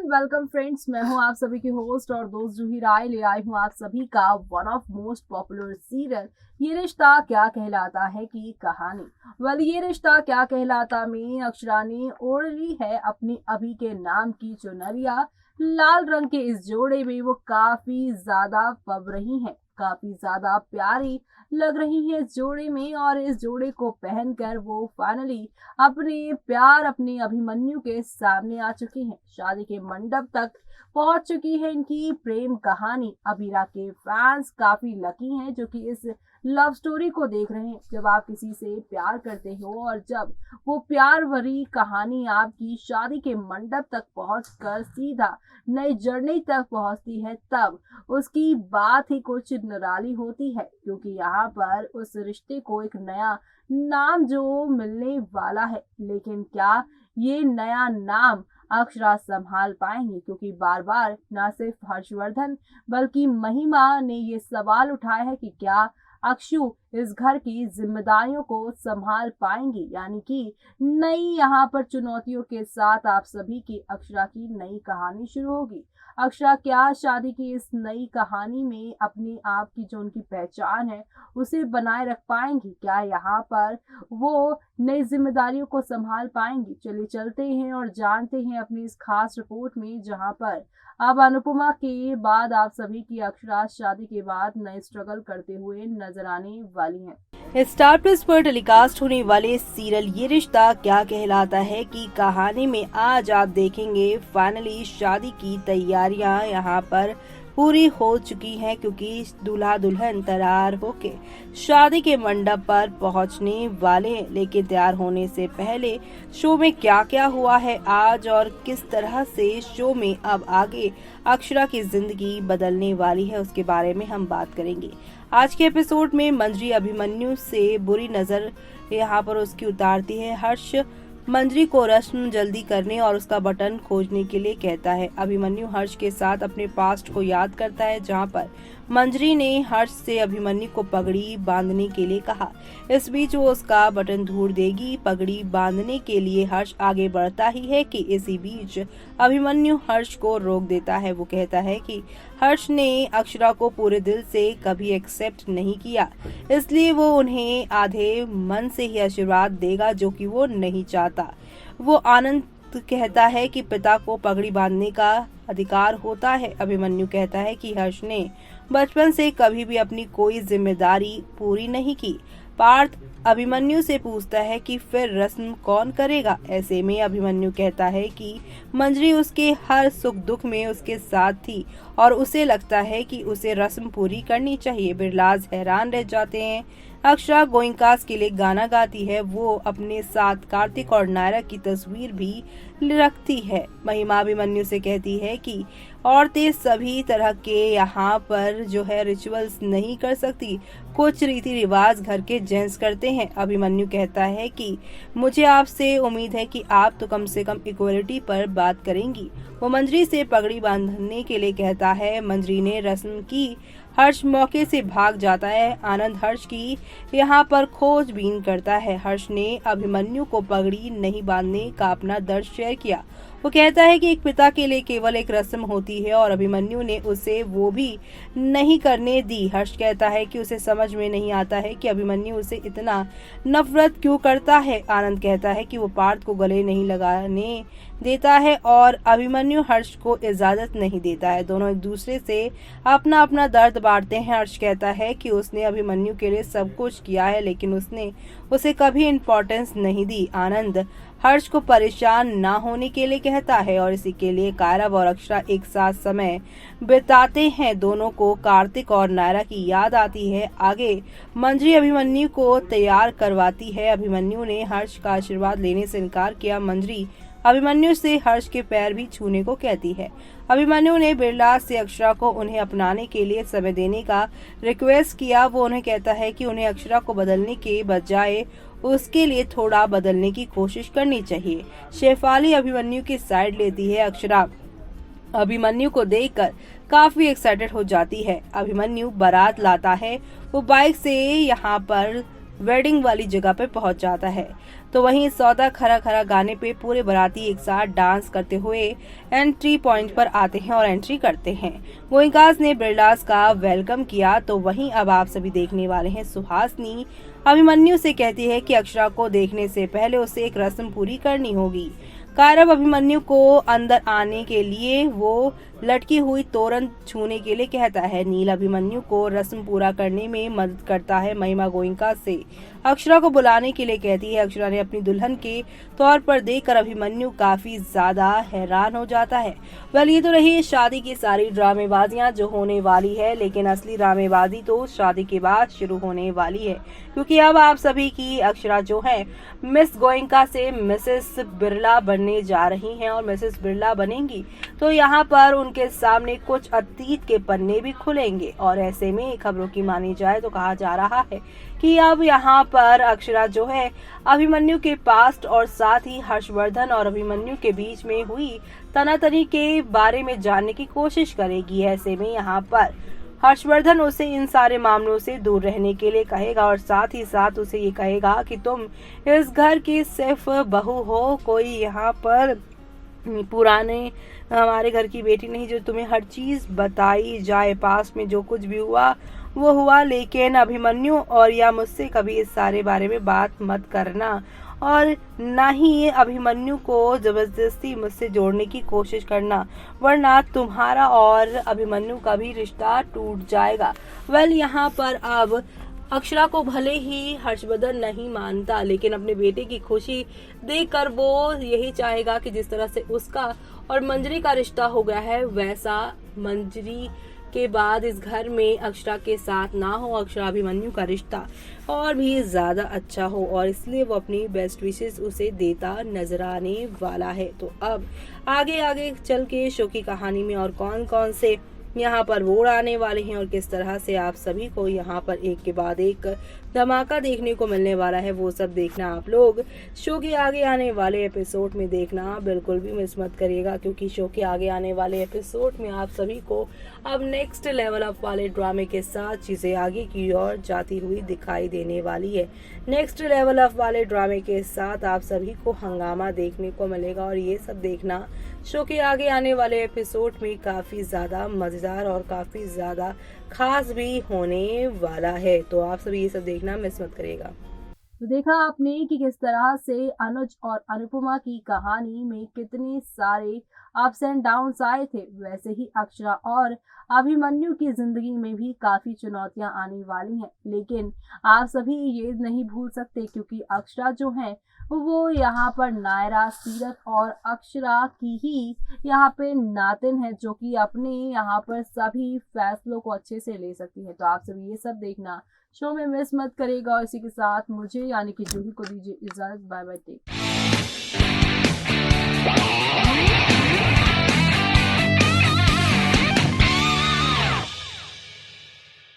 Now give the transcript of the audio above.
Welcome friends. मैं हूं आप सभी की होस्ट और दोस्त जूही राय। ले आई हूं आप सभी का one of most popular serial ये रिश्ता क्या कहलाता है की कहानी। ये रिश्ता क्या कहलाता में अक्षरा ने ओढ़ ली है अपनी अभी के नाम की चुनरिया। लाल रंग के इस जोड़े में वो काफी ज्यादा पब रही हैं, काफी ज्यादा प्यारी लग रही है इस जोड़े में। और इस जोड़े को पहनकर वो फाइनली अपने प्यार अपने अभिमन्यु के सामने आ चुकी हैं। शादी के मंडप तक पहुंच चुकी है इनकी प्रेम कहानी। अबीरा के फैंस काफी लकी हैं जो कि इस लव स्टोरी को देख रहे हैं। जब आप किसी से प्यार करते हो और जब वो प्यार भरी कहानी आपकी शादी के मंडप तक पहुंचकर सीधा नई जर्नी तक पहुंचती है, तब उसकी बात ही कुछ निराली होती है, क्योंकि यहाँ पर उस रिश्ते को एक नया नाम जो मिलने वाला है। लेकिन क्या ये नया नाम अक्षरा संभाल पाएंगे? क्योंकि बार बार न सिर्फ हर्षवर्धन बल्कि महिमा ने ये सवाल उठाया है कि क्या अक्षु इस घर की जिम्मेदारियों को संभाल पाएंगी। यानी कि नई यहाँ पर चुनौतियों के साथ आप सभी की अक्षरा की नई कहानी शुरू होगी। अक्षरा क्या शादी की इस नई कहानी में अपनी आप की जो उनकी पहचान है उसे बनाए रख पाएंगी? क्या यहाँ पर वो नई जिम्मेदारियों को संभाल पाएंगी? चलिए चलते हैं और जानते हैं अपनी इस खास रिपोर्ट में, जहाँ पर अब अनुपमा के बाद आप सभी की अक्षरा शादी के बाद नए स्ट्रगल करते हुए नजर आने वाली हैं। स्टार प्लस पर टेलीकास्ट होने वाले सीरियल ये रिश्ता क्या कहलाता है की कहानी में आज आप देखेंगे फाइनली शादी की तैयारियां यहाँ पर पूरी हो चुकी हैं, क्योंकि दूल्हा दुल्हन तैयार होके शादी के मंडप पर पहुंचने वाले हैं। लेकिन तैयार होने से पहले शो में क्या क्या हुआ है आज और किस तरह से शो में अब आगे अक्षरा की जिंदगी बदलने वाली है, उसके बारे में हम बात करेंगे। आज के एपिसोड में मंजरी अभिमन्यु से बुरी नजर यहाँ पर उसकी उतारती है। हर्ष मंजरी को रस्म जल्दी करने और उसका बटन खोजने के लिए कहता है। अभिमन्यु हर्ष के साथ अपने पास्ट को याद करता है, जहां पर मंजरी ने हर्ष से अभिमन्यु को पगड़ी बांधने के लिए कहा। इस बीच वो उसका बटन ढूंढ देगी। पगड़ी बांधने के लिए हर्ष आगे बढ़ता ही है कि इसी बीच अभिमन्यु हर्ष को रोक देता है। वो कहता है कि हर्ष ने अक्षरा को पूरे दिल से कभी एक्सेप्ट नहीं किया, इसलिए वो उन्हें आधे मन से ही आशीर्वाद देगा, जो कि वो नहीं चाहता। वो आनंद कहता है कि पिता को पगड़ी बांधने का अधिकार होता है। अभिमन्यु कहता है कि हर्ष ने बचपन से कभी भी अपनी कोई जिम्मेदारी पूरी नहीं की। पार्थ अभिमन्यु से पूछता है कि फिर रस्म कौन करेगा। ऐसे में अभिमन्यु कहता है कि मंजरी उसके हर सुख दुख में उसके साथ थी और उसे लगता है कि उसे रस्म पूरी करनी चाहिए। बिरलाज हैरान रह जाते हैं। अक्षरा गोइंकास के लिए गाना गाती है। वो अपने साथ कार्तिक और नायरा की तस्वीर भी रखती है। महिमा अभिमन्यु से कहती है कि औरतें सभी तरह के यहाँ पर जो है रिचुअल्स नहीं कर सकती, कुछ रीति रिवाज घर के जेंट्स करते हैं। अभिमन्यु कहता है कि मुझे आपसे उम्मीद है कि आप तो कम से कम इक्वलिटी पर बात करेंगी। वो मंजरी से पगड़ी बांधने के लिए कहता है। मंजरी ने रस्म की। हर्ष मौके से भाग जाता है। आनंद हर्ष की यहाँ पर खोजबीन करता है। हर्ष ने अभिमन्यु को पगड़ी नहीं बांधने का अपना दर्द शेयर किया। वो कहता है कि एक पिता के लिए केवल एक रस्म होती है और अभिमन्यु ने उसे वो भी नहीं करने दी। हर्ष कहता है कि उसे समझ में नहीं आता है कि अभिमन्यु उसे इतना नफरत क्यों करता है। आनंद कहता है कि वो पार्थ को गले नहीं लगाने देता है और अभिमन्यु हर्ष को इजाजत नहीं देता है। दोनों एक दूसरे से अपना अपना दर्द बांटते हैं। हर्ष कहता है कि उसने अभिमन्यु के लिए सब कुछ किया है, लेकिन उसने उसे कभी इम्पोर्टेंस नहीं दी। आनंद हर्ष को परेशान ना होने के लिए कहता है और इसी के लिए कायरव और अक्षरा एक साथ समय बिताते हैं। दोनों को कार्तिक और नायरा की याद आती है। आगे मंजरी अभिमन्यु को तैयार करवाती है। अभिमन्यु ने हर्ष का आशीर्वाद लेने से इनकार किया। मंजरी अभिमन्यु से हर्ष के पैर भी छूने को कहती है। अभिमन्यु ने बिरला से अक्षरा को उन्हें अपनाने के लिए समय देने का रिक्वेस्ट किया। वो उन्हें कहता है कि उन्हें अक्षरा को बदलने के बजाय उसके लिए थोड़ा बदलने की कोशिश करनी चाहिए। शेफाली अभिमन्यु की साइड लेती है। अक्षरा अभिमन्यु को देखकर काफी एक्साइटेड हो जाती है। अभिमन्यु बारात लाता है। वो बाइक से यहाँ पर वेडिंग वाली जगह पे पहुंच जाता है। तो वहीं सौदा खरा खरा गाने पे पूरे बाराती एक साथ डांस करते हुए एंट्री पॉइंट पर आते हैं और एंट्री करते हैं। गोइंकास ने बिरलास का वेलकम किया। तो वहीं अब आप सभी देखने वाले हैं सुहासिनी अभिमन्यु से कहती है कि अक्षरा को देखने से पहले उसे एक रस्म पूरी करनी होगी। कायरव अभिमन्यु को अंदर आने के लिए वो लटकी हुई तोरण छूने के लिए कहता है। नील अभिमन्यु को रस्म पूरा करने में मदद करता है। महिमा गोइंका से अक्षरा को बुलाने के लिए कहती है। अक्षरा ने अपनी दुल्हन के तौर पर देखकर अभिमन्यु काफी ज्यादा हैरान हो जाता है। वेल, ये तो रही शादी की सारी ड्रामेबाजियां जो होने वाली है, लेकिन असली ड्रामेबाजी तो शादी के बाद शुरू होने वाली है, क्योंकि अब आप सभी की अक्षरा जो है मिस गोइंका से मिसेस बिरला बनने जा रही हैं और मिसेस बिरला बनेंगी तो यहाँ पर उनके सामने कुछ अतीत के पन्ने भी खुलेंगे। और ऐसे में खबरों की मानी जाए तो कहा जा रहा है कि अब यहाँ पर अक्षरा जो है अभिमन्यु के पास्ट और साथ ही हर्षवर्धन और अभिमन्यु के बीच में हुई तनातनी के बारे में जानने की कोशिश करेगी। ऐसे में यहाँ पर हर्षवर्धन उसे इन सारे मामलों से दूर रहने के लिए कहेगा और साथ ही साथ उसे ये कहेगा कि तुम इस घर की सिर्फ बहू हो, कोई यहाँ पर पुराने हमारे घर की बेटी नहीं जो तुम्हें हर चीज बताई जाए। पास में जो कुछ भी हुआ वो हुआ, लेकिन अभिमन्यु और या मुझसे कभी इस सारे बारे में बात मत करना और ना ही अभिमन्यु को जबरदस्ती मुझसे जोड़ने की कोशिश करना, वरना तुम्हारा और अभिमन्यु का भी रिश्ता टूट जाएगा। वेल, यहाँ पर अब अक्षरा को भले ही हर्षवर्धन नहीं मानता, लेकिन अपने बेटे की खुशी देखकर वो यही चाहेगा कि जिस तरह से उसका और मंजरी का रिश्ता हो गया है वैसा मंजरी के बाद इस घर में अक्षरा के साथ ना हो, अक्षरा अभिमन्यु का रिश्ता और भी ज्यादा अच्छा हो, और इसलिए वो अपनी बेस्ट विशेस उसे देता नजर आने वाला है। तो अब आगे आगे चल के शो की कहानी में और कौन कौन से यहाँ पर वोट आने वाले हैं और किस तरह से आप सभी को यहाँ पर एक के बाद एक धमाका देखने को मिलने वाला है, वो सब देखना आप लोग शो के आगे आने वाले एपिसोड में देखना बिल्कुल भी मिस मत करिएगा, क्योंकि शो के आगे आने वाले एपिसोड में आप सभी को अब नेक्स्ट लेवल अप वाले ड्रामे के साथ चीजें आगे की ओर जाती हुई दिखाई देने वाली है। नेक्स्ट लेवल अप वाले ड्रामे के साथ आप सभी को हंगामा देखने को मिलेगा और ये सब देखना शो के आगे आने वाले एपिसोड में काफी ज्यादा मजेदार और काफी ज्यादा खास भी होने वाला है। तो आप सभी ये सब देखना मिस मत करिएगा। तो देखा आपने कि किस तरह से अनुज और अनुपमा की कहानी में कितने सारे अप्स एंड डाउन्स आए थे, वैसे ही अक्षरा और अभिमन्यु की जिंदगी में भी काफी चुनौतियां आने वाली हैं। लेकिन आप सभी ये नहीं भूल सकते, क्योंकि अक्षरा जो है वो यहाँ पर नायरा, सीरत और अक्षरा की ही यहाँ पे नातिन है, जो कि अपने यहाँ पर सभी फैसलों को अच्छे से ले सकती है। तो आप सभी ये सब देखना शो में मिस मत करेगा। और इसी के साथ मुझे यानी कि जूही को दीजिए इजाजत। Bye bye, take.